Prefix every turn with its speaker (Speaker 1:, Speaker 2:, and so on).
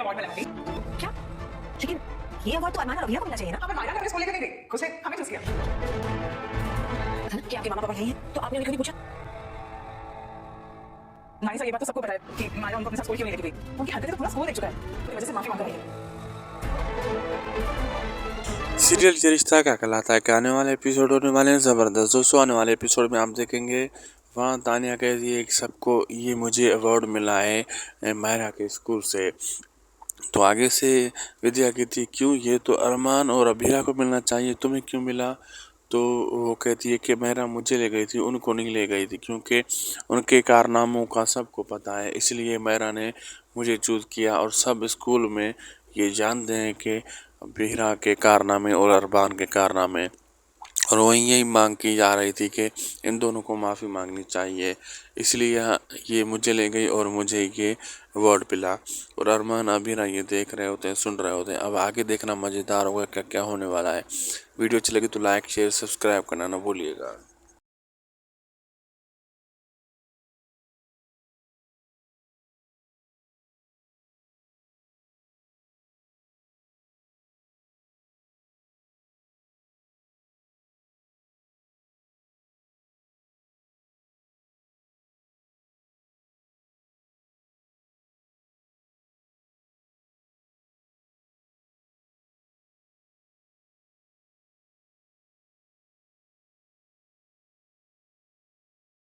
Speaker 1: Award मैं लाऊंगी।
Speaker 2: क्या? लेकिन ये अवार्ड तो अरमान और अभिया को मिलना चाहिए ना।
Speaker 1: हाँ, पर मायरा ने अपने स्कूल लेकर नहीं गई, उसने हमें चूज किया।
Speaker 2: कि आपके मामा पापा यही हैं, तो आपने उन्हें क्यों नहीं पूछा?
Speaker 1: नानी सर, ये बात तो सबको पता है कि मायरा उनको अपने साथ स्कूल क्यों नहीं लेके गई। उनकी हरकतें तो पूरा स्कूल देख चुका है, उसकी वजह से माफी मांग रही है।
Speaker 3: सीरियल ये रिश्ता क्या कहलाता है के आने वाले एपिसोड होने वाले हैं ज़बरदस्त। दोस्तों आने वाले एपिसोड में आप देखेंगे वहाँ तानिया कहती है कि सबको ये मुझे अवार्ड मिला है मायरा के स्कूल से। तो आगे से विद्या कहती है क्यों, ये तो अरमान और अभीरा को मिलना चाहिए, तुम्हें क्यों मिला। तो वो कहती है कि मायरा मुझे ले गई थी, उनको नहीं ले गई थी, क्योंकि उनके कारनामों का सबको पता है, इसलिए मायरा ने मुझे चूज किया। और सब स्कूल में ये जानते हैं कि अभीरा के कारनामे और अरमान के कारनामे। और वहीं यही मांग की जा रही थी कि इन दोनों को माफ़ी मांगनी चाहिए, इसलिए ये मुझे ले गई और मुझे ये अवार्ड मिला। और अरमान अभीरा ये देख रहे होते हैं, सुन रहे होते हैं। अब आगे देखना मज़ेदार होगा क्या क्या होने वाला है। वीडियो अच्छी लगी तो लाइक शेयर सब्सक्राइब करना ना भूलिएगा।